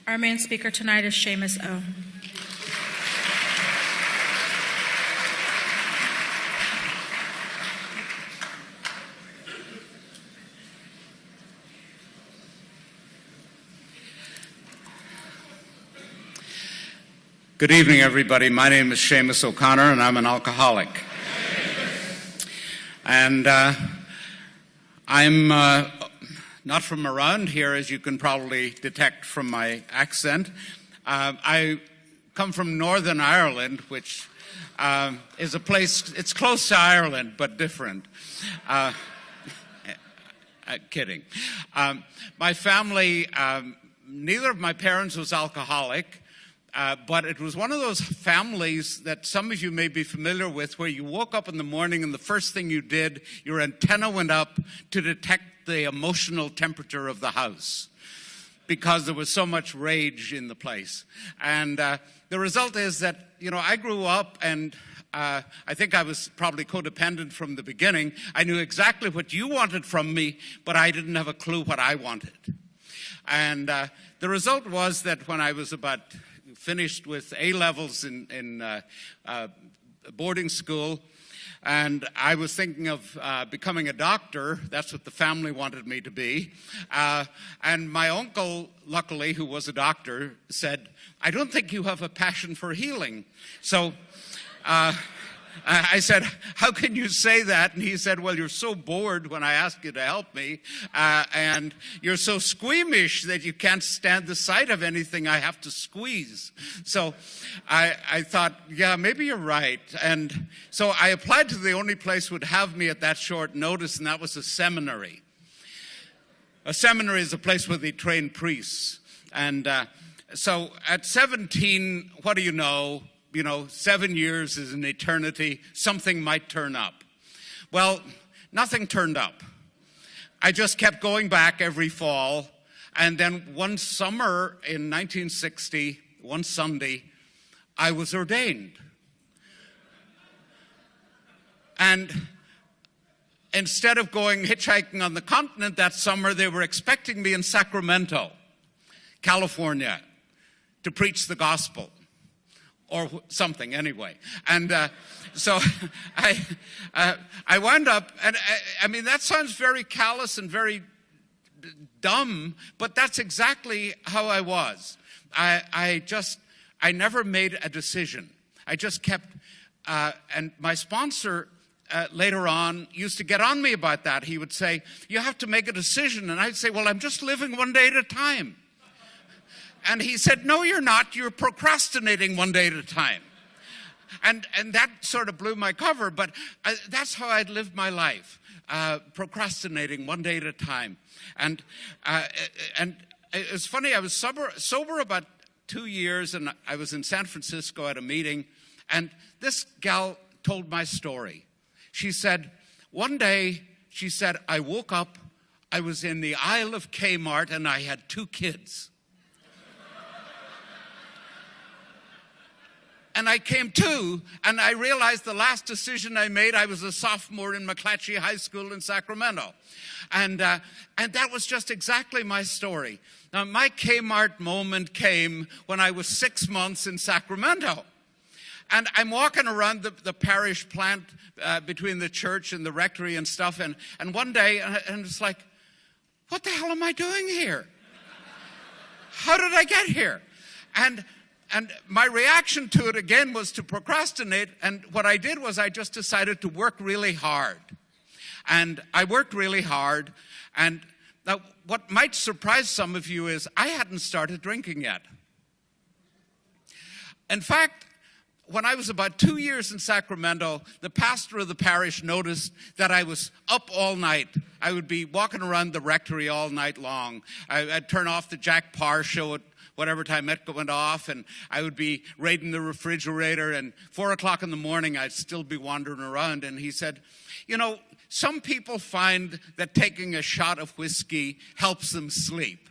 Our main speaker tonight is Seamus O. Good evening, everybody. My name is Seamus O'Connor, and I'm an alcoholic. And I'm not from around here, as you can probably detect from my accent. I come from Northern Ireland, which is a place, it's close to Ireland, but different. Kidding. My family, neither of my parents was alcoholic. But it was one of those families that some of you may be familiar with, where you woke up in the morning and the first thing you did, your antenna went up to detect the emotional temperature of the house because there was so much rage in the place. And the result is that, I grew up and I think I was probably codependent from the beginning. I knew exactly what you wanted from me, but I didn't have a clue what I wanted. And the result was that when I was about finished with A-levels in boarding school, and I was thinking of becoming a doctor. That's what the family wanted me to be. And my uncle, luckily, who was a doctor, said, "I don't think you have a passion for healing." So I said, "How can you say that?" And he said, "Well, you're so bored when I ask you to help me, and you're so squeamish that you can't stand the sight of anything I have to squeeze." So I thought, yeah, maybe you're right. And so I applied to the only place would have me at that short notice, and that was a seminary. A seminary is a place where they train priests. And so at 17, what do you know? 7 years is an eternity. Something might turn up. Well, nothing turned up. I just kept going back every fall. And then one summer in 1960, one Sunday, I was ordained. And instead of going hitchhiking on the continent that summer, they were expecting me in Sacramento, California, to preach the gospel. Or something, anyway. And so I wound up, and I mean, that sounds very callous and very dumb, but that's exactly how I was. I never made a decision. I just kept, and my sponsor later on used to get on me about that. He would say, "You have to make a decision." And I'd say, "Well, I'm just living one day at a time." And he said, "No, you're not. You're procrastinating one day at a time." And that sort of blew my cover, but that's how I'd lived my life, procrastinating one day at a time. And it's funny, I was sober about 2 years, and I was in San Francisco at a meeting, and this gal told my story. She said, one day, "I woke up, I was in the aisle of Kmart, and I had 2 kids. And I came to, and I realized the last decision I made, I was a sophomore in McClatchy High School in Sacramento. And that was just exactly my story. Now, my Kmart moment came when I was 6 months in Sacramento. And I'm walking around the parish plant between the church and the rectory and stuff. And one day, and it's like, what the hell am I doing here? How did I get here? And my reaction to it, again, was to procrastinate. And what I did was I just decided to work really hard. And I worked really hard. And now, what might surprise some of you is I hadn't started drinking yet. In fact, when I was about 2 years in Sacramento, the pastor of the parish noticed that I was up all night. I would be walking around the rectory all night long. I'd turn off the Jack Parr show at whatever time it went off, and I would be raiding the refrigerator, and 4 o'clock in the morning, I'd still be wandering around. And he said, some people find that taking a shot of whiskey helps them sleep.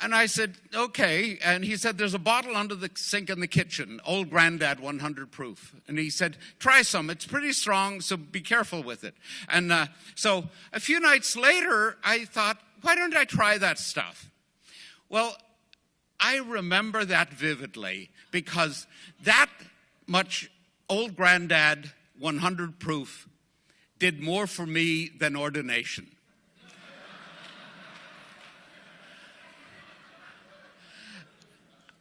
And I said, okay. And he said, there's a bottle under the sink in the kitchen, Old Grandad 100 proof. And he said, try some. It's pretty strong, so be careful with it. And so a few nights later, I thought, why don't I try that stuff? Well, I remember that vividly because that much Old Granddad 100 proof did more for me than ordination.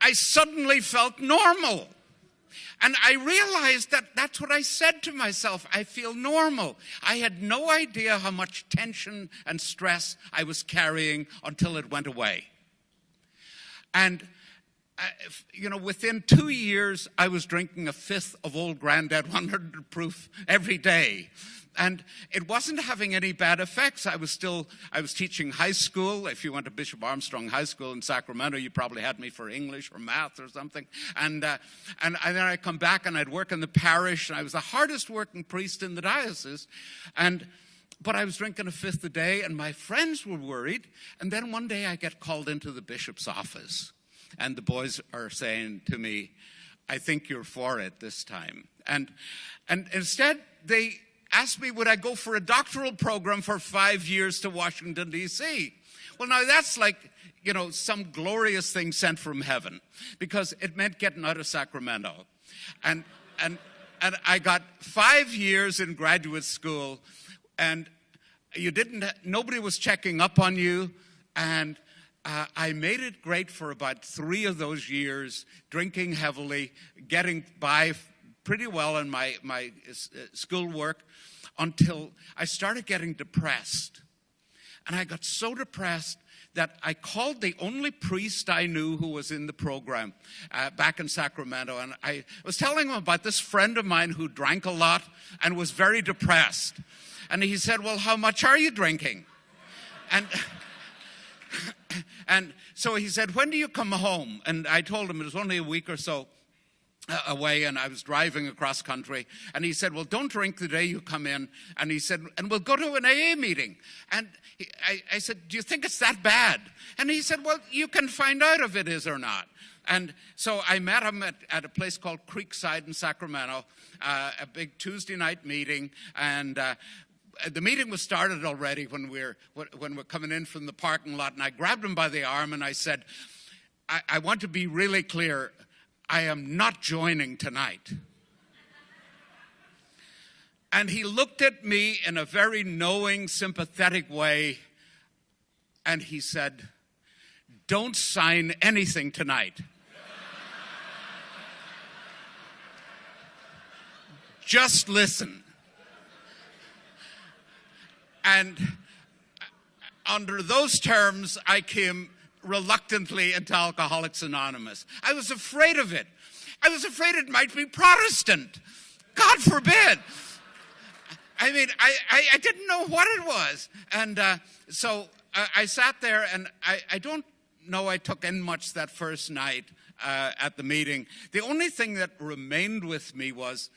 I suddenly felt normal. And I realized that that's what I said to myself. I feel normal. I had no idea how much tension and stress I was carrying until it went away. And, within 2 years, I was drinking a fifth of Old Granddad 100 proof every day. And it wasn't having any bad effects. I was teaching high school. If you went to Bishop Armstrong High School in Sacramento, you probably had me for English or math or something. And then I'd come back and I'd work in the parish. And I was the hardest working priest in the diocese. But I was drinking a fifth a day, and my friends were worried. And then one day I get called into the bishop's office. And the boys are saying to me, I think you're for it this time. And instead, they asked me, would I go for a doctoral program for 5 years to Washington, D.C.? Well, now that's like, some glorious thing sent from heaven, because it meant getting out of Sacramento. And I got 5 years in graduate school, and nobody was checking up on you, and I made it great for about 3 of those years, drinking heavily, getting by pretty well in my schoolwork, until I started getting depressed. And I got so depressed that I called the only priest I knew who was in the program back in Sacramento. And I was telling him about this friend of mine who drank a lot and was very depressed. And he said, well, how much are you drinking? And so he said, when do you come home? And I told him it was only a week or so away, and I was driving across country. And he said, well, don't drink the day you come in. And he said, and we'll go to an AA meeting. And I said, do you think it's that bad? And he said, well, you can find out if it is or not. And so I met him at a place called Creekside in Sacramento, a big Tuesday night meeting. And the meeting was started already when we're coming in from the parking lot. And I grabbed him by the arm and I said, I want to be really clear. I am not joining tonight. And he looked at me in a very knowing, sympathetic way, and he said, don't sign anything tonight. Just listen. And under those terms, I came reluctantly into Alcoholics Anonymous. I was afraid of it. I was afraid it might be Protestant. God forbid. I mean, I didn't know what it was. And so I sat there, and I don't know I took in much that first night at the meeting. The only thing that remained with me was,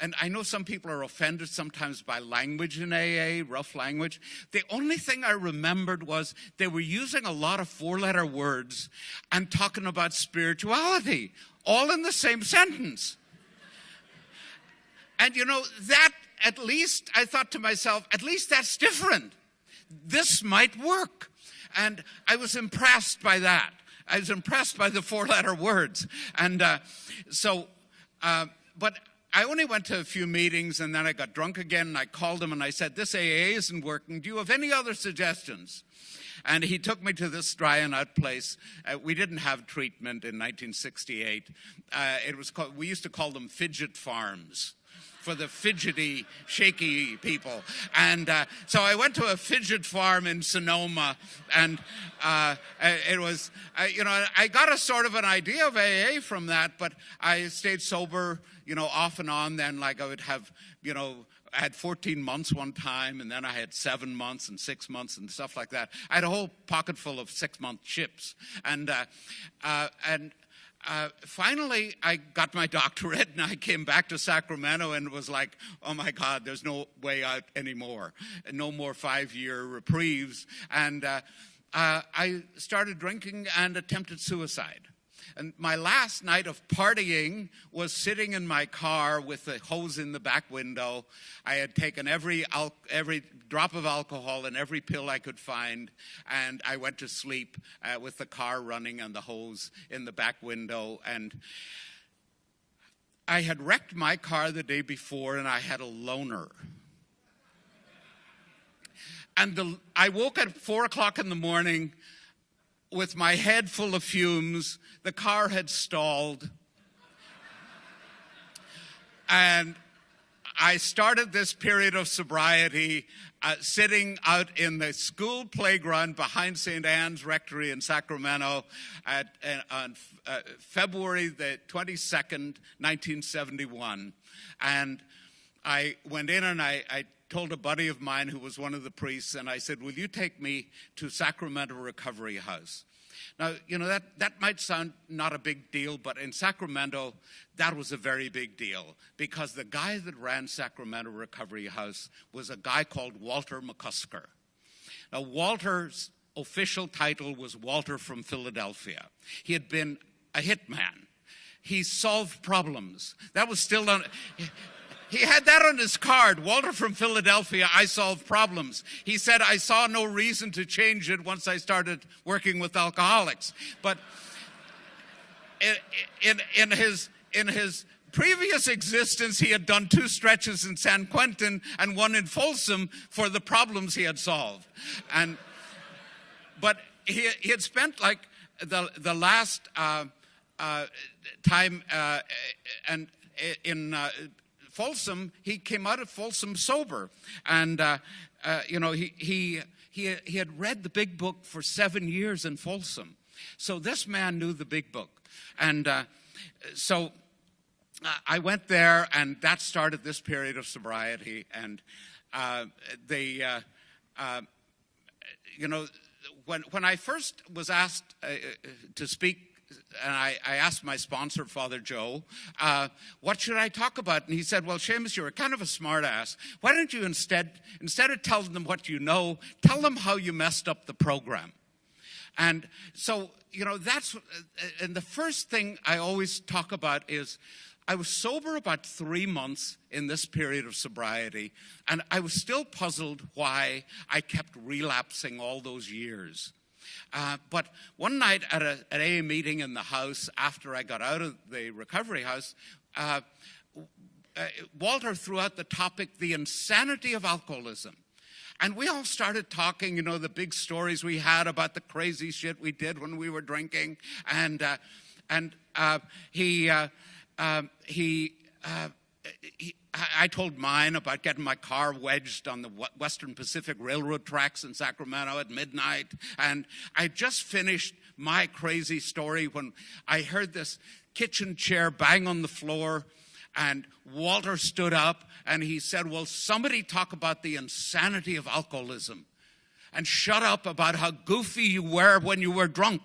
and I know some people are offended sometimes by language in AA, rough language. The only thing I remembered was they were using a lot of 4-letter words and talking about spirituality, all in the same sentence. And that at least, I thought to myself, at least that's different. This might work. And I was impressed by that. I was impressed by the 4-letter words. And but I only went to a few meetings, and then I got drunk again, and I called him, and I said, this AA isn't working. Do you have any other suggestions? And he took me to this dry and out place. We didn't have treatment in 1968. We used to call them fidget farms, for the fidgety, shaky people. And so I went to a fidget farm in Sonoma, and it was, I got a sort of an idea of AA from that, but I stayed sober, off and on then. Like I would have, I had 14 months one time, and then I had 7 months and 6 months and stuff like that. I had a whole pocket full of 6-month chips. And finally, I got my doctorate, and I came back to Sacramento and was like, oh, my God, there's no way out anymore. No more 5-year reprieves. And I started drinking and attempted suicide. And my last night of partying was sitting in my car with the hose in the back window. I had taken every drop of alcohol and every pill I could find, and I went to sleep with the car running and the hose in the back window. And I had wrecked my car the day before, and I had a loner. And I woke at 4 o'clock in the morning with my head full of fumes. The car had stalled. And I started this period of sobriety sitting out in the school playground behind St. Anne's Rectory in Sacramento on February the 22nd, 1971. And I went in and I told a buddy of mine who was one of the priests, and I said, will you take me to Sacramento Recovery House? Now, that might sound not a big deal, but in Sacramento, that was a very big deal, because the guy that ran Sacramento Recovery House was a guy called Walter McCusker. Now, Walter's official title was Walter from Philadelphia. He had been a hitman. He solved problems. That was still on... He had that on his card, Walter from Philadelphia, I solve problems. He said, I saw no reason to change it once I started working with alcoholics. But in his previous existence, he had done 2 stretches in San Quentin and 1 in Folsom for the problems he had solved. But he had spent like the last time and in Folsom, he came out of Folsom sober, and he had read the big book for 7 years in Folsom, so this man knew the big book, and so I went there, and that started this period of sobriety, and when I first was asked to speak. And I asked my sponsor, Father Joe, what should I talk about? And he said, well, Seamus, you're kind of a smart ass. Why don't you instead of telling them what you know, tell them how you messed up the program. And so, and the first thing I always talk about is I was sober about 3 months in this period of sobriety, and I was still puzzled why I kept relapsing all those years. But one night at an AA meeting in the house, after I got out of the recovery house, Walter threw out the topic, the insanity of alcoholism. And we all started talking, the big stories we had about the crazy shit we did when we were drinking. And I told mine about getting my car wedged on the Western Pacific Railroad tracks in Sacramento at midnight. And I just finished my crazy story when I heard this kitchen chair bang on the floor, and Walter stood up and he said, well, somebody talk about the insanity of alcoholism and shut up about how goofy you were when you were drunk.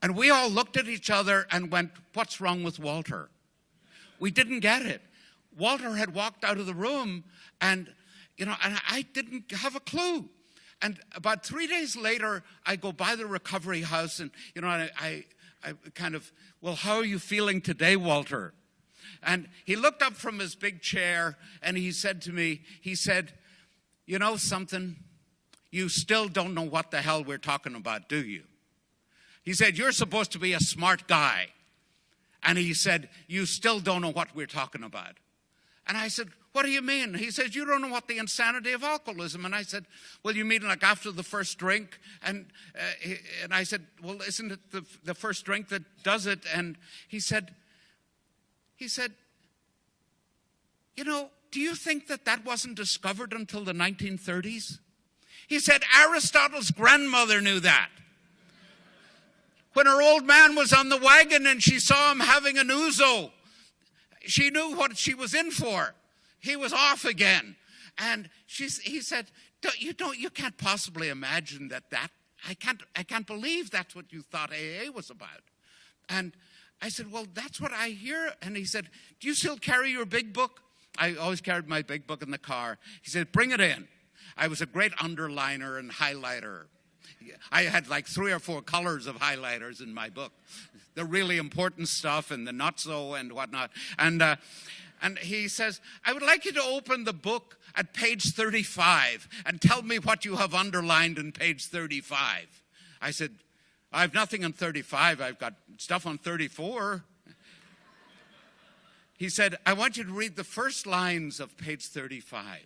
And we all looked at each other and went, what's wrong with Walter? We didn't get it. Walter had walked out of the room, and I didn't have a clue. And about 3 days later, I go by the recovery house, and I kind of, well, how are you feeling today, Walter? And he looked up from his big chair, and he said to me, you know something? You still don't know what the hell we're talking about, do you? He said, you're supposed to be a smart guy. And he said, you still don't know what we're talking about. And I said, what do you mean? He says, you don't know what the insanity of alcoholism. And I said, well, you mean like after the first drink? And I said, well, isn't it the first drink that does it? And he said, do you think that wasn't discovered until the 1930s? He said, Aristotle's grandmother knew that. When her old man was on the wagon and she saw him having an ouzo, she knew what she was in for. He was off again. And he said, you can't possibly imagine that I can't believe that's what you thought AA was about. And I said, well, that's what I hear. And he said, do you still carry your big book? I always carried my big book in the car. He said, bring it in. I was a great underliner and highlighter. I had like 3 or 4 colors of highlighters in my book. The really important stuff and the not so and whatnot. And he says, I would like you to open the book at page 35 and tell me what you have underlined in page 35. I said, I have nothing on 35. I've got stuff on 34. He said, I want you to read the first lines of page 35.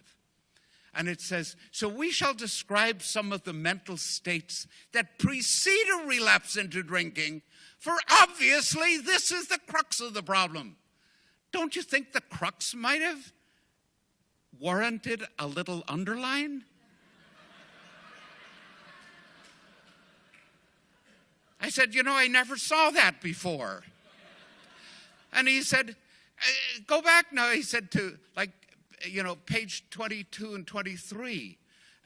And it says, so we shall describe some of the mental states that precede a relapse into drinking, for obviously this is the crux of the problem. Don't you think the crux might have warranted a little underline? I said, I never saw that before. And he said, go back now, he said, to page 22 and 23.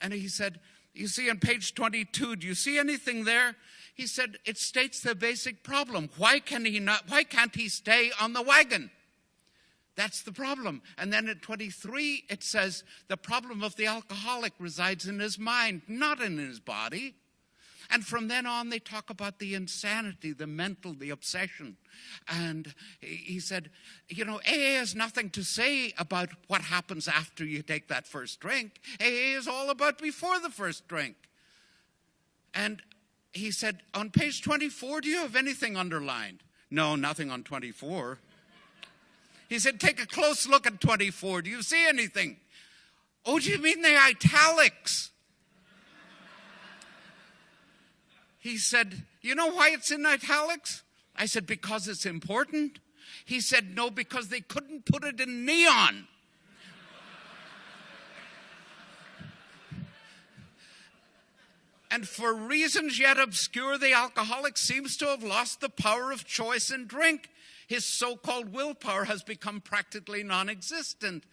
And he said, you see on page 22, do you see anything there? He said, it states the basic problem. Why can't he stay on the wagon? That's the problem. And then at 23, it says, the problem of the alcoholic resides in his mind, not in his body. And from then on, they talk about the insanity, the mental, the obsession. And he said, AA has nothing to say about what happens after you take that first drink. AA is all about before the first drink. And he said, on page 24, do you have anything underlined? No, nothing on 24. He said, take a close look at 24. Do you see anything? Oh, do you mean the italics? He said, you know why it's in italics? I said, because it's important. He said, no, because they couldn't put it in neon. And for reasons yet obscure, the alcoholic seems to have lost the power of choice in drink. His so-called willpower has become practically non-existent.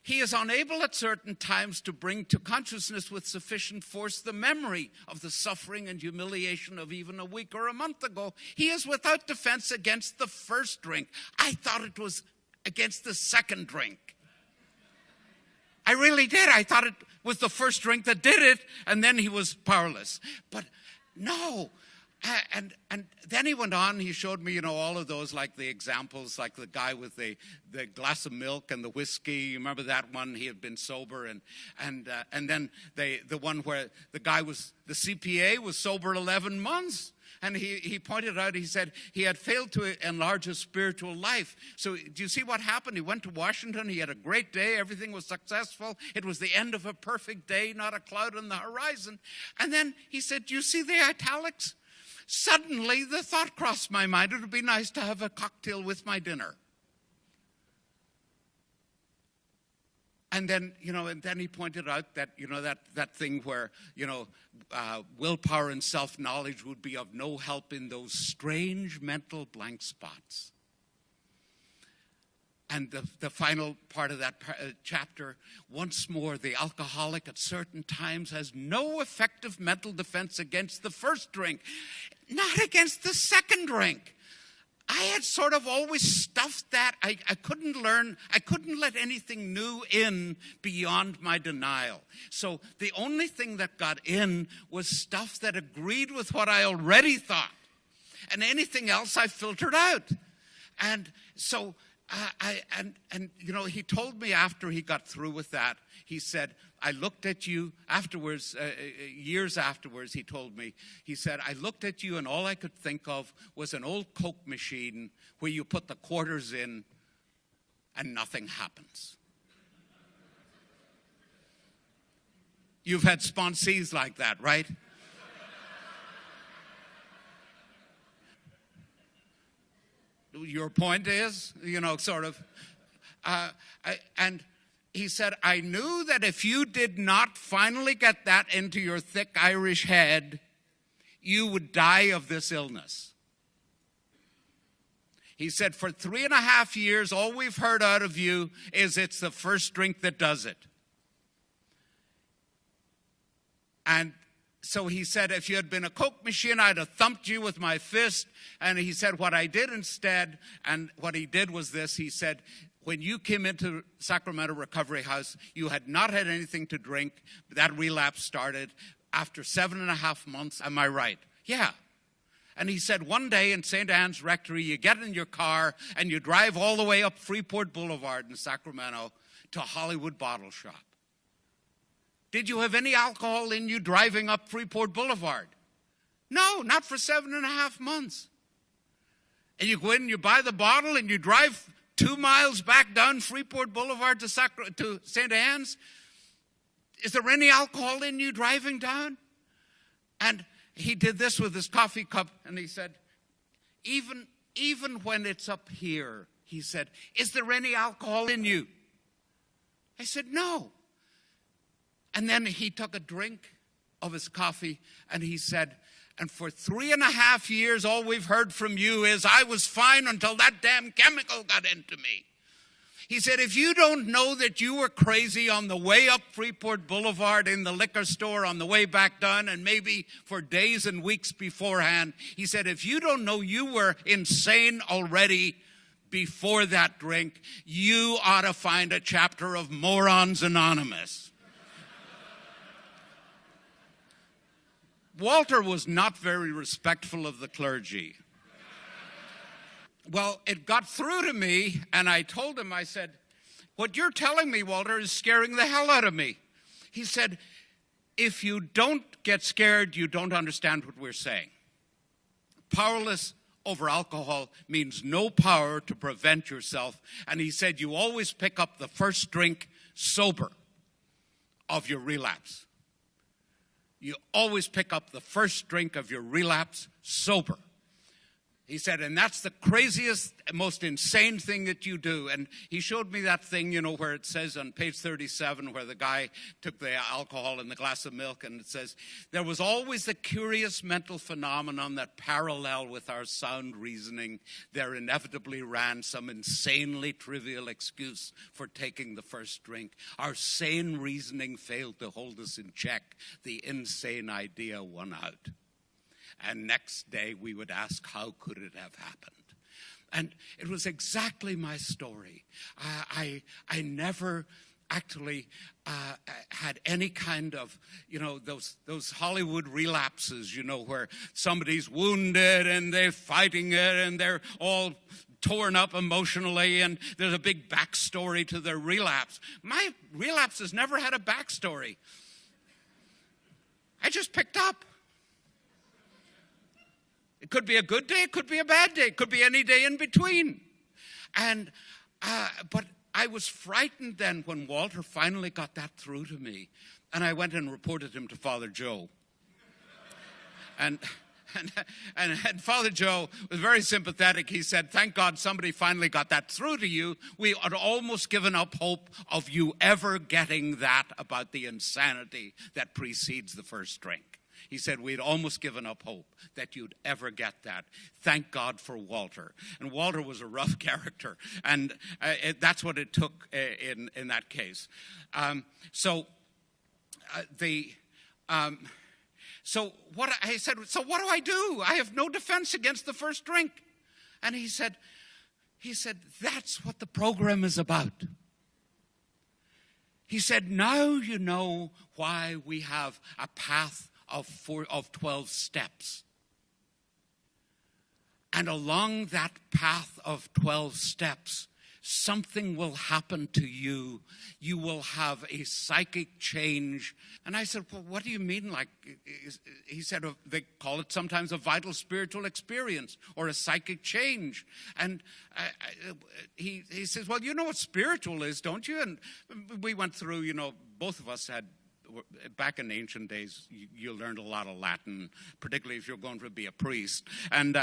He is unable at certain times to bring to consciousness with sufficient force the memory of the suffering and humiliation of even a week or a month ago. He is without defense against the first drink. I thought it was against the second drink. I really did. I thought it was the first drink that did it, and then he was powerless. But no. And then he went on, he showed me, all of those, like the examples, like the guy with the glass of milk and the whiskey. You remember that one? He had been sober. And then the one where the guy was, the CPA was sober 11 months. And he pointed out, he said he had failed to enlarge his spiritual life. So do you see what happened? He went to Washington. He had a great day. Everything was successful. It was the end of a perfect day, not a cloud on the horizon. And then he said, do you see the italics? Suddenly, the thought crossed my mind, it would be nice to have a cocktail with my dinner. And then, and then he pointed out that, that thing where, willpower and self-knowledge would be of no help in those strange mental blank spots. And the final part of that chapter, once more, the alcoholic at certain times has no effective mental defense against the first drink, not against the second drink. I had sort of always stuffed that. I couldn't let anything new in beyond my denial. So the only thing that got in was stuff that agreed with what I already thought. And anything else I filtered out. And so he told me after he got through with that, he said, I looked at you afterwards, years afterwards, he told me, he said, I looked at you and all I could think of was an old Coke machine where you put the quarters in and nothing happens. You've had sponsees like that, right? Your point is, sort of. And he said, I knew that if you did not finally get that into your thick Irish head, you would die of this illness. He said, for 3.5 years, all we've heard out of you is it's the first drink that does it. And so he said, if you had been a Coke machine, I'd have thumped you with my fist. And he said, what I did instead, and what he did was this, he said, when you came into Sacramento Recovery House, you had not had anything to drink. That relapse started. after 7.5 months, am I right? Yeah. And he said, one day in St. Anne's Rectory, you get in your car and you drive all the way up Freeport Boulevard in Sacramento to a Hollywood bottle shop. Did you have any alcohol in you driving up Freeport Boulevard? No, not for 7.5 months. And you go in and you buy the bottle and you drive 2 miles back down Freeport Boulevard to St. Anne's. Is there any alcohol in you driving down? And he did this with his coffee cup, and he said, even when it's up here, he said, is there any alcohol in you? I said, no. And then he took a drink of his coffee, and he said, and for 3.5 years, all we've heard from you is, I was fine until that damn chemical got into me. He said, if you don't know that you were crazy on the way up Freeport Boulevard in the liquor store on the way back down and maybe for days and weeks beforehand, he said, if you don't know you were insane already before that drink, you ought to find a chapter of Morons Anonymous. Walter was not very respectful of the clergy. Well, it got through to me, and I told him, I said, what you're telling me, Walter, is scaring the hell out of me. He said, if you don't get scared, you don't understand what we're saying. Powerless over alcohol means no power to prevent yourself. And he said, you always pick up the first drink sober of your relapse. You always pick up the first drink of your relapse sober. He said, and that's the craziest, most insane thing that you do. And he showed me that thing, where it says on page 37, where the guy took the alcohol in the glass of milk, and it says, there was always the curious mental phenomenon that parallel with our sound reasoning, there inevitably ran some insanely trivial excuse for taking the first drink. Our sane reasoning failed to hold us in check. The insane idea won out. And next day we would ask, how could it have happened? And it was exactly my story. I never actually had any kind of, those Hollywood relapses, where somebody's wounded and they're fighting it and they're all torn up emotionally and there's a big backstory to their relapse. My relapse has never had a backstory. I just picked up. It could be a good day, it could be a bad day, it could be any day in between. And, but I was frightened then when Walter finally got that through to me. And I went and reported him to Father Joe. And Father Joe was very sympathetic. He said, thank God somebody finally got that through to you. We had almost given up hope of you ever getting that about the insanity that precedes the first drink. He said, we'd almost given up hope that you'd ever get that. Thank God for Walter. And Walter was a rough character. And that's what it took in that case. So what I said, so what do I do? I have no defense against the first drink. And he said, that's what the program is about. He said, now you know why we have a path of 12 steps. And along that path of 12 steps, something will happen to you. You will have a psychic change. And I said, well, what do you mean? He said, they call it sometimes a vital spiritual experience or a psychic change. And he says, well, you know what spiritual is, don't you? And we went through, both of us had, back in ancient days, you learned a lot of Latin, particularly if you're going to be a priest. And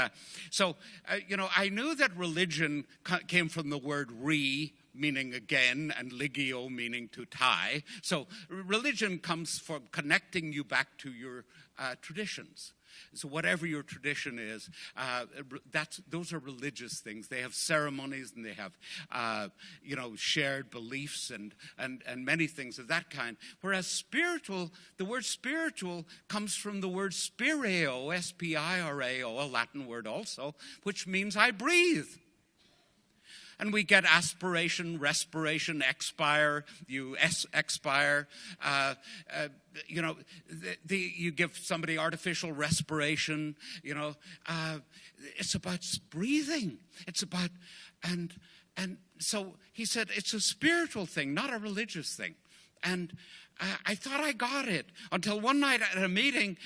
so I knew that religion came from the word re, meaning again, and ligio, meaning to tie. So religion comes from connecting you back to your traditions. So whatever your tradition is, those are religious things. They have ceremonies and they have, shared beliefs and many things of that kind. Whereas spiritual, the word spiritual comes from the word spireo, S-P-I-R-A-O, a Latin word also, which means I breathe. And we get aspiration, respiration, expire, you expire. You give somebody artificial respiration, It's about breathing. It's about, and so he said, it's a spiritual thing, not a religious thing. And I thought I got it until one night at a meeting,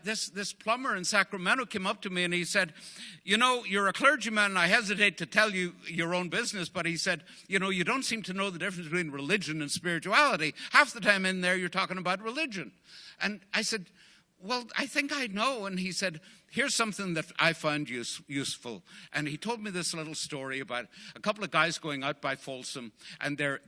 this plumber in Sacramento came up to me and he said, you're a clergyman and I hesitate to tell you your own business, but he said, you don't seem to know the difference between religion and spirituality. Half the time in there you're talking about religion. And I said, well, I think I know. And he said, here's something that I found useful. And he told me this little story about a couple of guys going out by Folsom, and they're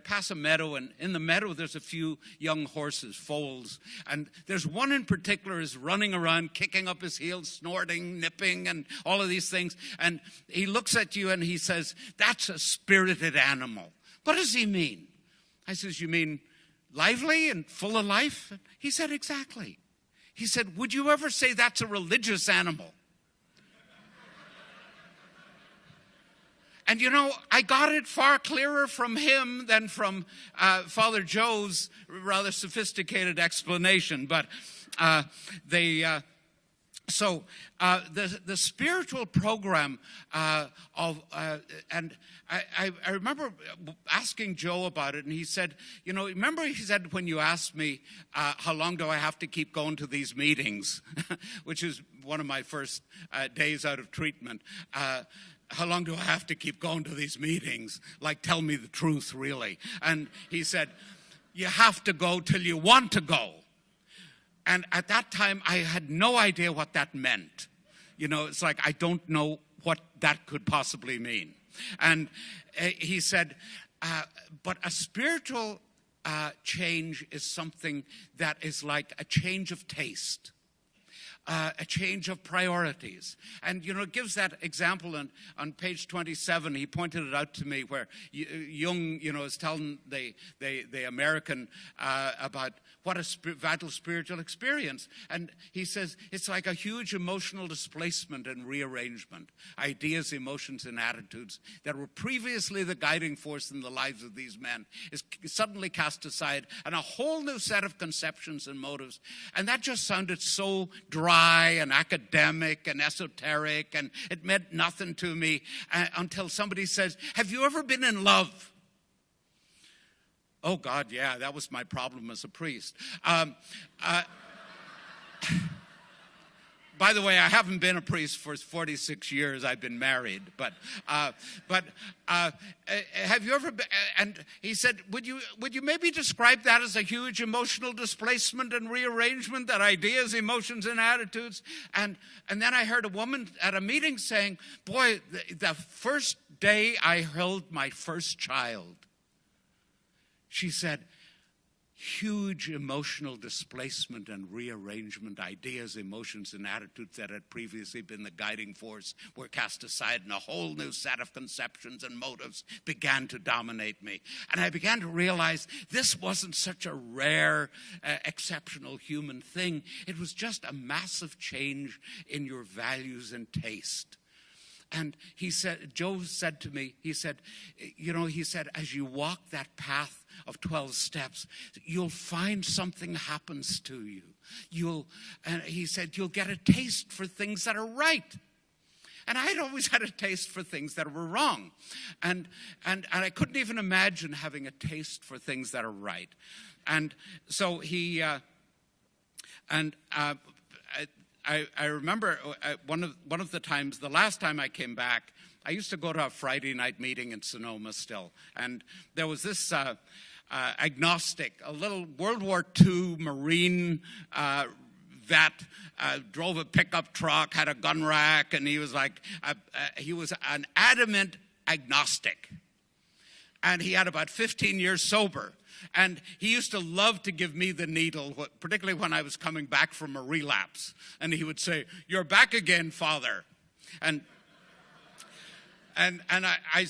past a meadow, and in the meadow there's a few young horses, foals. And there's one in particular is running around, kicking up his heels, snorting, nipping, and all of these things. And he looks at you and he says, that's a spirited animal. What does he mean? I says, you mean lively and full of life? He said, exactly. He said, would you ever say that's a religious animal? And I got it far clearer from him than from Father Joe's rather sophisticated explanation. But the spiritual program and I remember asking Joe about it, and he said, remember he said, when you asked me, how long do I have to keep going to these meetings, which is one of my first days out of treatment. How long do I have to keep going to these meetings? Like, tell me the truth, really. And he said, you have to go till you want to go. And at that time, I had no idea what that meant. It's like, I don't know what that could possibly mean. And he said, but a spiritual change is something that is like a change of taste. A change of priorities. And, it gives that example on page 27. He pointed it out to me where Jung, is telling the American about what a vital spiritual experience. And he says it's like a huge emotional displacement and rearrangement. Ideas, emotions, and attitudes that were previously the guiding force in the lives of these men is suddenly cast aside, and a whole new set of conceptions and motives. And that just sounded so dry and academic and esoteric, and it meant nothing to me until somebody says, have you ever been in love? Oh, God, yeah, that was my problem as a priest. By the way, I haven't been a priest for 46 years. I've been married. But have you ever been? And he said, would you maybe describe that as a huge emotional displacement and rearrangement, that ideas, emotions, and attitudes? And then I heard a woman at a meeting saying, boy, the first day I held my first child, she said, huge emotional displacement and rearrangement, ideas, emotions, and attitudes that had previously been the guiding force were cast aside, and a whole new set of conceptions and motives began to dominate me. And I began to realize this wasn't such a rare, exceptional human thing. It was just a massive change in your values and taste. And Joe said to me, he said, as you walk that path of 12 steps, you'll find something happens to you. He said, you'll get a taste for things that are right. And I had always had a taste for things that were wrong. And I couldn't even imagine having a taste for things that are right. And so I remember one of the times, the last time I came back, I used to go to a Friday night meeting in Sonoma still. And there was this agnostic, a little World War II Marine vet, drove a pickup truck, had a gun rack, and he was an adamant agnostic. And he had about 15 years sober. And he used to love to give me the needle, particularly when I was coming back from a relapse. And he would say, "You're back again, Father." And I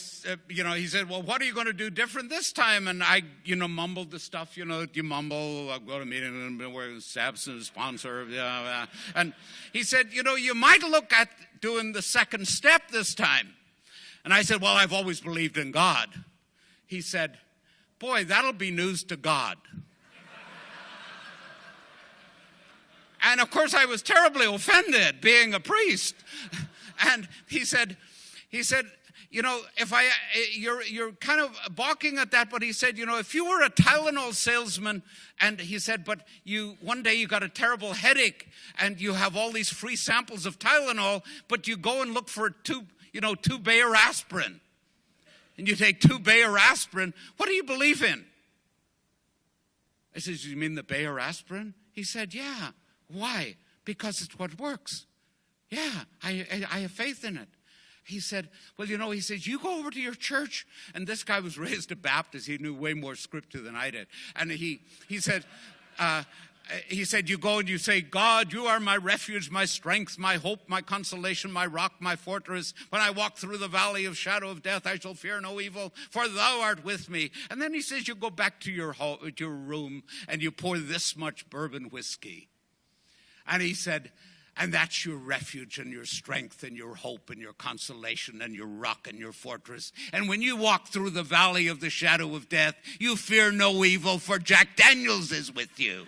he said, "Well, what are you going to do different this time?" And I, mumbled the stuff, you mumble, I'll go to a meeting, where Sabson sponsor, And he said, you might look at doing the second step this time. And I said, well, I've always believed in God. He said, boy, that'll be news to God. And of course, I was terribly offended, being a priest. And he said, you know, you're kind of balking at that, but he said, you know, if you were a Tylenol salesman, and he said, but one day you got a terrible headache, and you have all these free samples of Tylenol, but you go and look for two Bayer aspirin, and you take 2 Bayer aspirin, what do you believe in? I said, you mean the Bayer aspirin? He said, yeah. Why? Because it's what works. Yeah, I have faith in it. He said, well, you know, he says, you go over to your church. And this guy was raised a Baptist. He knew way more scripture than I did. And he said, you go and you say, God, you are my refuge, my strength, my hope, my consolation, my rock, my fortress. When I walk through the valley of shadow of death, I shall fear no evil, for thou art with me. And then he says, you go back to your room and you pour this much bourbon whiskey. And he said, and that's your refuge and your strength and your hope and your consolation and your rock and your fortress. And when you walk through the valley of the shadow of death, you fear no evil, for Jack Daniels is with you.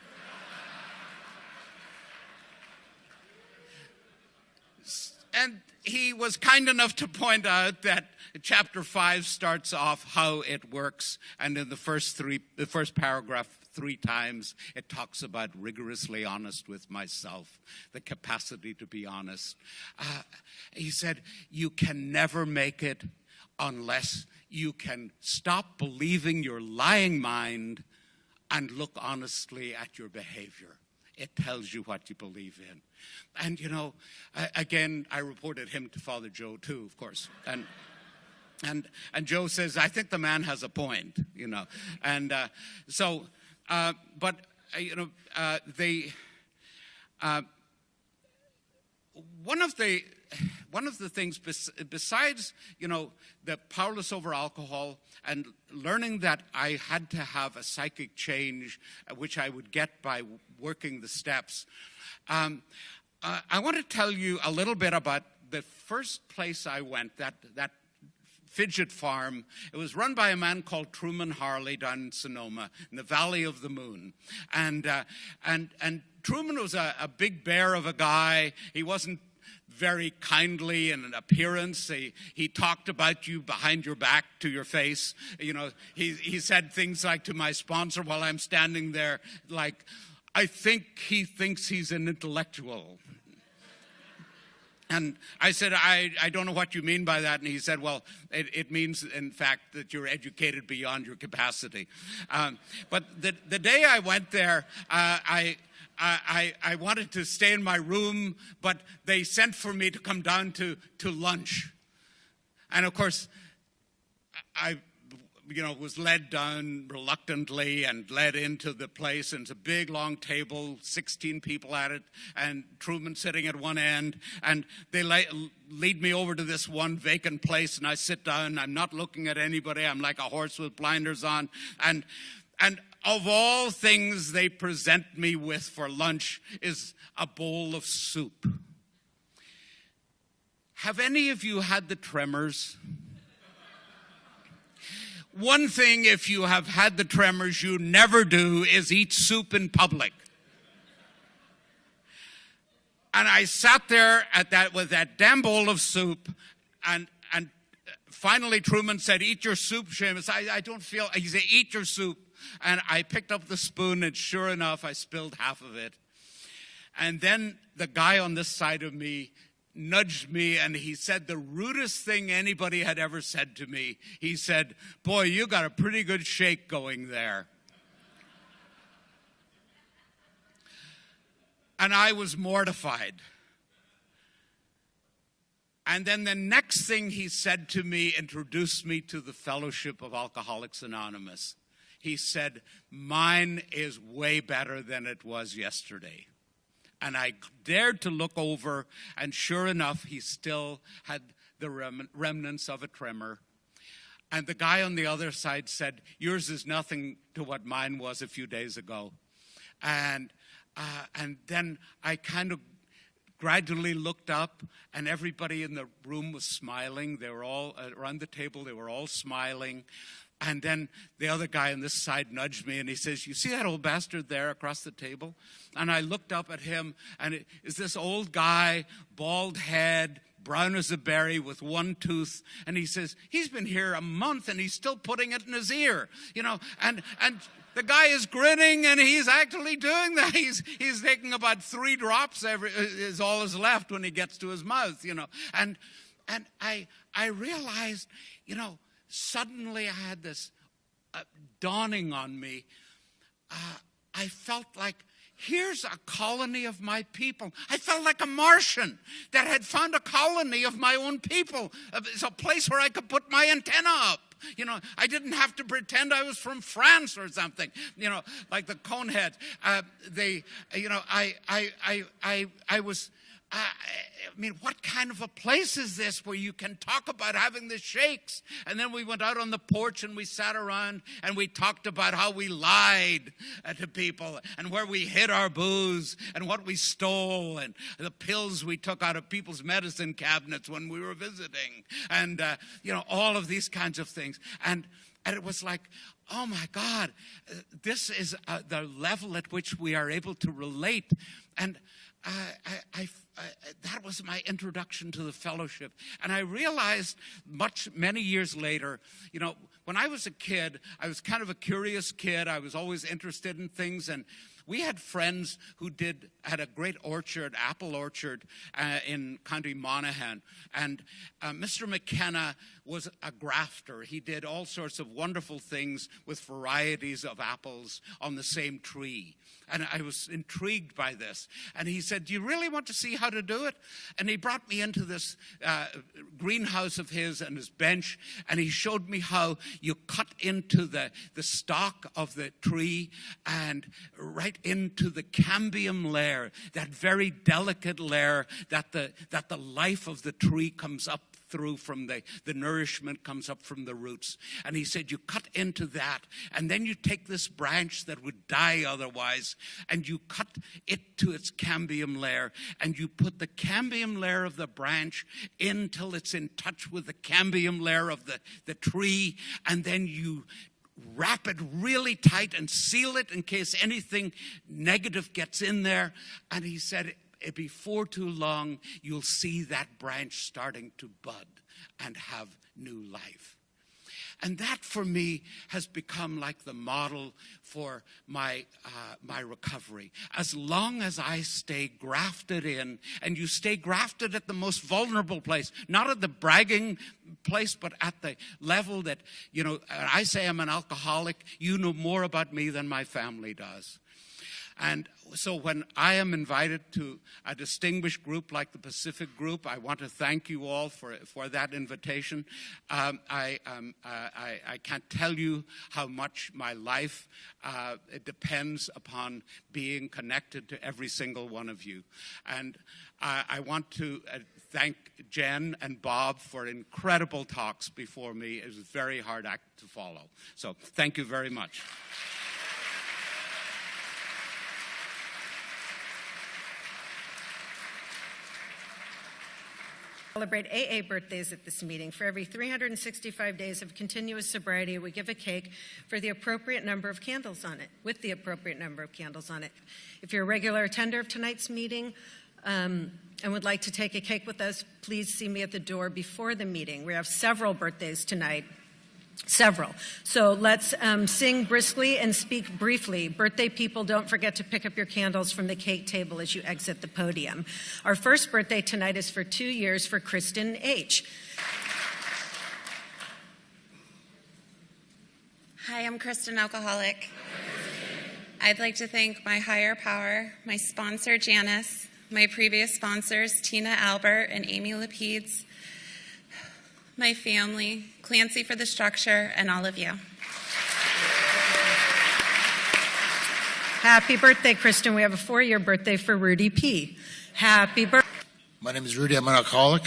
And he was kind enough to point out that chapter 5 starts off how it works. And in the first paragraph, 3 times, it talks about rigorously honest with myself, the capacity to be honest. He said, you can never make it unless you can stop believing your lying mind and look honestly at your behavior. It tells you what you believe in. And, you know, again, I reported him to Father Joe, too, of course. And Joe says, I think the man has a point, you know. And one of the things besides, you know, the powerless over alcohol and learning that I had to have a psychic change, which I would get by working the steps, I want to tell you a little bit about the first place I went, that Fidget Farm. It was run by a man called Truman Harley down in Sonoma, in the Valley of the Moon. And Truman was a big bear of a guy. He wasn't very kindly in appearance. He talked about you behind your back to your face. You know, he said things like to my sponsor while I'm standing there, like, I think he thinks he's an intellectual. And I said, I don't know what you mean by that. And he said, well, it means, in fact, that you're educated beyond your capacity. But the day I went there, I wanted to stay in my room, but they sent for me to come down to lunch. And, of course, I was led down reluctantly and led into the place. And it's a big, long table, 16 people at it, and Truman sitting at one end. And they lead me over to this one vacant place, and I sit down. I'm not looking at anybody. I'm like a horse with blinders on. And of all things they present me with for lunch is a bowl of soup. Have any of you had the tremors? One thing, if you have had the tremors, you never do is eat soup in public. And I sat there with that damn bowl of soup, and finally Truman said, eat your soup, Seamus. I don't feel, he said, eat your soup. And I picked up the spoon, and sure enough, I spilled half of it. And then the guy on this side of me nudged me, and he said the rudest thing anybody had ever said to me. He said, boy, you got a pretty good shake going there. And I was mortified. And then the next thing he said to me introduced me to the Fellowship of Alcoholics Anonymous. He said, mine is way better than it was yesterday. And I dared to look over, and sure enough, he still had the remnants of a tremor. And the guy on the other side said, yours is nothing to what mine was a few days ago. And then I kind of gradually looked up, and everybody in the room was smiling. They were all around the table. They were all smiling. And then the other guy on this side nudged me, and he says, "You see that old bastard there across the table?" And I looked up at him, and it is this old guy, bald head, brown as a berry with one tooth. And he says, "He's been here a month, and he's still putting it in his ear." And the guy is grinning, and he's actually doing that. He's taking about 3 drops is all is left when he gets to his mouth, And I realized, suddenly I had this dawning on me. I felt like, here's a colony of my people. I felt like a Martian that had found a colony of my own people. It's a place where I could put my antenna up. I didn't have to pretend I was from France or something, like the Coneheads. What kind of a place is this where you can talk about having the shakes? And then we went out on the porch and we sat around and we talked about how we lied to people and where we hid our booze and what we stole and the pills we took out of people's medicine cabinets when we were visiting and, all of these kinds of things. And it was like, oh my God, this is the level at which we are able to relate. And that was my introduction to the fellowship. And I realized many years later, when I was a kid, I was kind of a curious kid. I was always interested in things. And we had friends who had a great apple orchard in County Monaghan. And Mr. McKenna was a grafter. He did all sorts of wonderful things with varieties of apples on the same tree. And I was intrigued by this. And he said, "Do you really want to see how to do it?" And he brought me into this greenhouse of his and his bench, and he showed me how you cut into the stalk of the tree and right into the cambium layer, that very delicate layer that the life of the tree comes up through from the nourishment comes up from the roots. And he said, you cut into that, and then you take this branch that would die otherwise, and you cut it to its cambium layer, and you put the cambium layer of the branch in till it's in touch with the cambium layer of the tree, and then you wrap it really tight and seal it in case anything negative gets in there. And he said, before too long, you'll see that branch starting to bud and have new life. And that, for me, has become like the model for my recovery. As long as I stay grafted in, and you stay grafted at the most vulnerable place, not at the bragging place, but at the level that, I say I'm an alcoholic, you know more about me than my family does. And so when I am invited to a distinguished group like the Pacific Group, I want to thank you all for that invitation. I can't tell you how much my life it depends upon being connected to every single one of you. And I want to thank Jen and Bob for incredible talks before me. It was a very hard act to follow. So thank you very much. Celebrate AA birthdays at this meeting. For every 365 days of continuous sobriety, we give a cake for the appropriate number of candles on it, with the appropriate number of candles on it. If you're a regular attender of tonight's meeting and would like to take a cake with us, please see me at the door before the meeting. We have several birthdays tonight. Several. So let's sing briskly and speak briefly. Birthday people, don't forget to pick up your candles from the cake table as you exit the podium. Our first birthday tonight is for 2 years for Kristen H. Hi, I'm Kristen, alcoholic. I'd like to thank my higher power, my sponsor Janice, my previous sponsors Tina Albert and Amy Lapides, my family, Clancy for the structure, and all of you. Happy birthday, Kristen. We have a 4-year birthday for Rudy P. Happy birthday. My name is Rudy. I'm an alcoholic.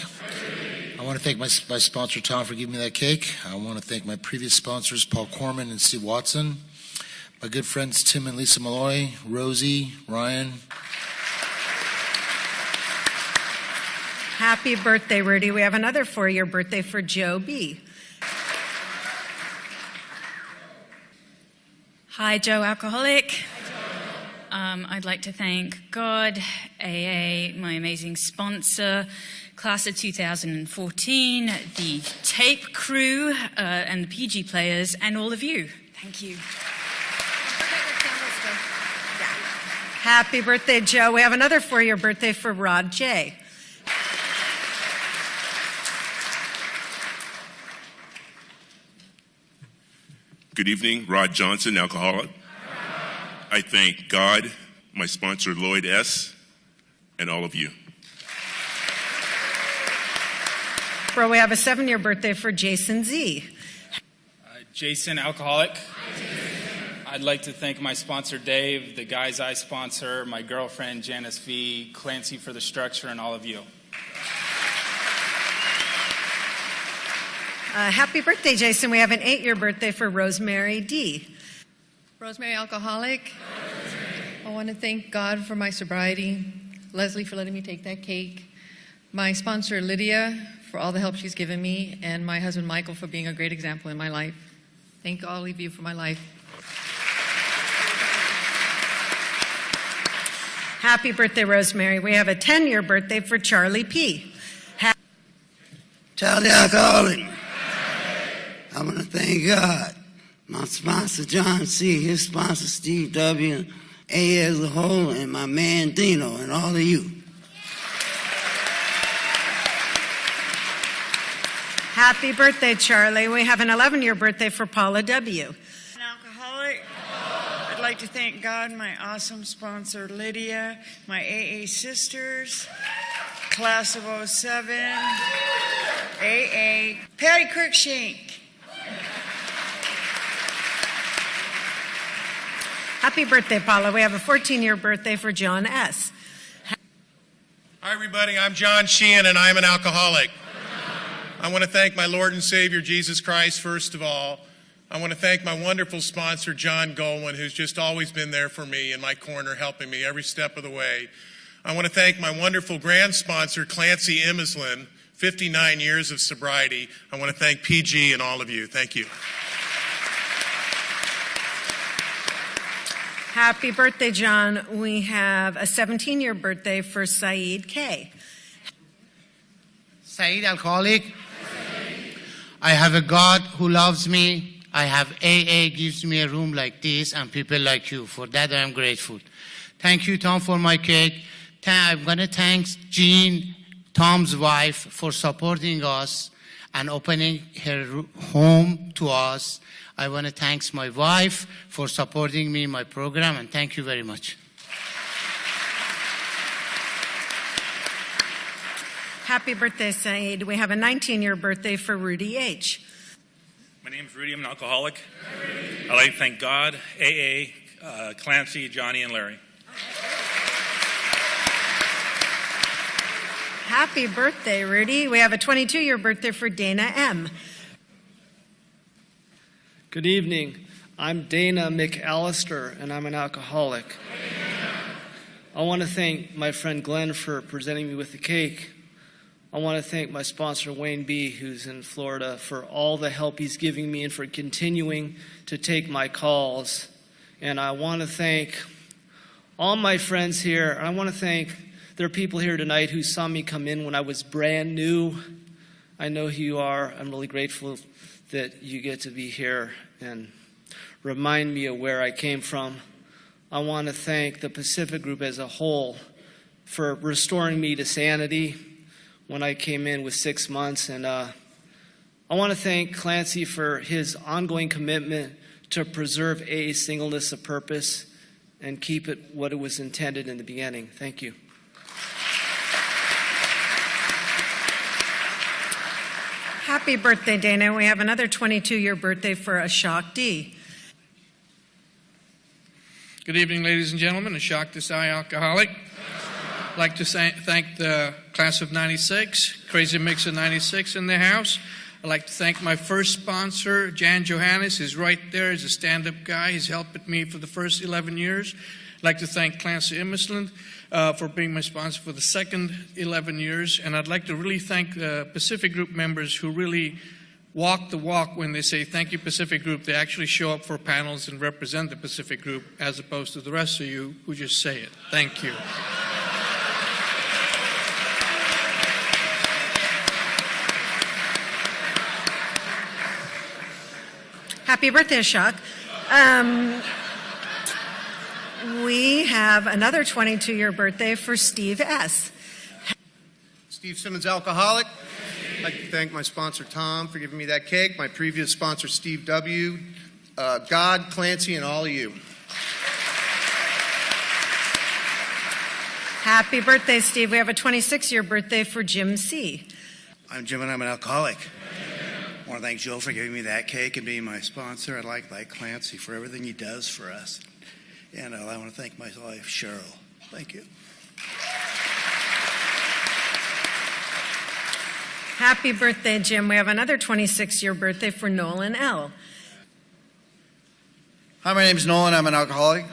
I want to thank my sponsor, Tom, for giving me that cake. I want to thank my previous sponsors, Paul Corman and Steve Watson. My good friends, Tim and Lisa Malloy, Rosie, Ryan. Happy birthday, Rudy. We have another 4-year birthday for Joe B. Hi, Joe Alcoholic. I'd like to thank God, AA, my amazing sponsor, class of 2014, the tape crew, and the PG players, and all of you. Thank you. Happy birthday, Joe. We have another 4-year birthday for Rod J. Good evening, Rod Johnson, alcoholic. I thank God, my sponsor Lloyd S., and all of you. Bro, we have a 7-year birthday for Jason Z. Jason, alcoholic. I'd like to thank my sponsor Dave, the guys I sponsor, my girlfriend Janice V, Clancy for the structure, and all of you. Happy birthday, Jason. We have an 8-year birthday for Rosemary D. Rosemary, alcoholic. I want to thank God for my sobriety, Leslie for letting me take that cake, my sponsor Lydia for all the help she's given me, and my husband Michael for being a great example in my life. Thank all of you for my life. Happy birthday, Rosemary. We have a 10-year birthday for Charlie P. Charlie alcoholic. I want to thank God, my sponsor John C., his sponsor Steve W., A as a whole, and my man Dino, and all of you. Happy birthday, Charlie. We have an 11-year birthday for Paula W. An alcoholic. I'd like to thank God, my awesome sponsor Lydia, my AA sisters, class of 07, AA, Patty Cruikshank. Happy birthday, Paula. We have a 14-year birthday for John S. Hi, everybody. I'm John Sheehan, and I'm an alcoholic. I want to thank my Lord and Savior, Jesus Christ, first of all. I want to thank my wonderful sponsor, John Goldwyn, who's just always been there for me in my corner, helping me every step of the way. I want to thank my wonderful grand sponsor, Clancy Immislin, 59 years of sobriety. I want to thank PG and all of you. Thank you. Happy birthday, John. We have a 17-year birthday for Saeed K. Saeed, alcoholic. I have a God who loves me. I have AA gives me a room like this and people like you. For that, I am grateful. Thank you, Tom, for my cake. I'm going to thank Jean, Tom's wife, for supporting us and opening her home to us. I want to thank my wife for supporting me in my program, and thank you very much. Happy birthday, Saeed. We have a 19-year birthday for Rudy H. My name is Rudy. I'm an alcoholic. I'd like to thank God, AA, Clancy, Johnny, and Larry. Happy birthday, Rudy. We have a 22-year birthday for Dana M. Good evening. I'm Dana McAllister, and I'm an alcoholic. I want to thank my friend Glenn for presenting me with the cake. I want to thank my sponsor, Wayne B., who's in Florida, for all the help he's giving me and for continuing to take my calls. And I want to thank all my friends here. I want to thank, there are people here tonight who saw me come in when I was brand new. I know who you are. I'm really grateful that you get to be here and remind me of where I came from. I want to thank the Pacific Group as a whole for restoring me to sanity when I came in with 6 months. And I want to thank Clancy for his ongoing commitment to preserve AA singleness of purpose and keep it what it was intended in the beginning. Thank you. Happy birthday, Dana. We have another 22-year birthday for Ashok D. Good evening, ladies and gentlemen. Ashok Desai, alcoholic. I'd like to thank the class of 96, Crazy Mix of 96 in the house. I'd like to thank my first sponsor, Jan Johannes. He's right there. He's a stand-up guy. He's helped me for the first 11 years. I'd like to thank Clancy Immisland for being my sponsor for the second 11 years. And I'd like to really thank the Pacific Group members who really walk the walk when they say thank you Pacific Group. They actually show up for panels and represent the Pacific Group as opposed to the rest of you who just say it. Thank you. Happy birthday, Ashok. We have another 22-year birthday for Steve S. Steve Simmons, alcoholic. I'd like to thank my sponsor, Tom, for giving me that cake. My previous sponsor, Steve W., God, Clancy, and all of you. Happy birthday, Steve. We have a 26-year birthday for Jim C. I'm Jim and I'm an alcoholic. I want to thank Joe for giving me that cake and being my sponsor. I'd like to thank Clancy for everything he does for us. And I want to thank my wife, Cheryl. Thank you. Happy birthday, Jim. We have another 26-year birthday for Nolan L. Hi, my name is Nolan. I'm an alcoholic.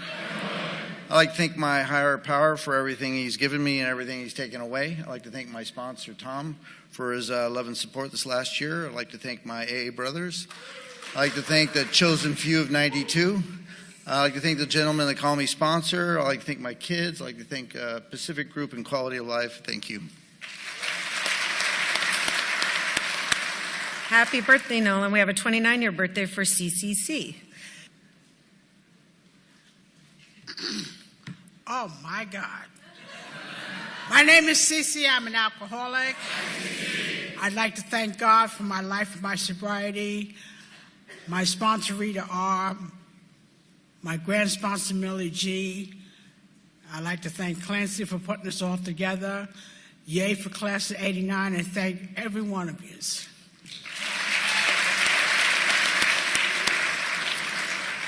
I'd like to thank my higher power for everything he's given me and everything he's taken away. I'd like to thank my sponsor, Tom, for his love and support this last year. I'd like to thank my AA brothers. I'd like to thank the chosen few of 92. I'd like to thank the gentleman that called me sponsor. I'd like to thank my kids. I'd like to thank Pacific Group and Quality of Life. Thank you. Happy birthday, Nolan. We have a 29-year birthday for CCC. Oh, my God. My name is Cece. I'm an alcoholic. I'd like to thank God for my life and my sobriety, my sponsor, Rita R., my grand sponsor, Millie G. I'd like to thank Clancy for putting us all together. Yay for class of 89, and thank every one of you.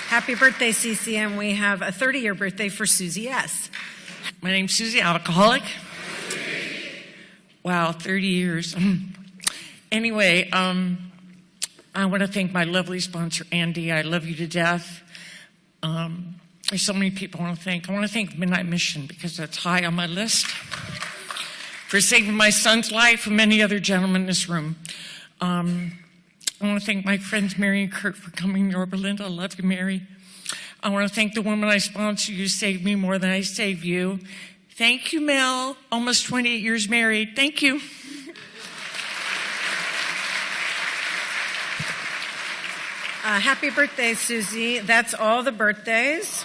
Happy birthday, Cece, and we have a 30-year birthday for Susie S. My name's Susie, alcoholic. Wow, 30 years. Anyway, I want to thank my lovely sponsor, Andy. I love you to death. There's so many people I want to thank. I want to thank Midnight Mission because that's high on my list. For saving my son's life and many other gentlemen in this room. I want to thank my friends Mary and Kurt for coming to Belinda. I love you, Mary. I want to thank the woman I sponsor. You saved me more than I saved you. Thank you, Mel. Almost 28 years married. Thank you. Happy birthday, Susie. That's all the birthdays.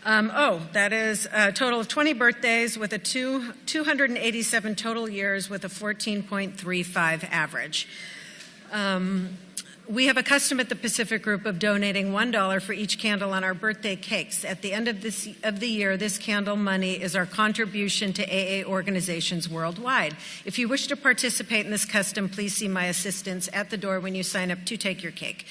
That is a total of 20 birthdays with a 287 total years with a 14.35 average. We have a custom at the Pacific Group of donating $1 for each candle on our birthday cakes. At the end of the year, this candle money is our contribution to AA organizations worldwide. If you wish to participate in this custom, please see my assistants at the door when you sign up to take your cake.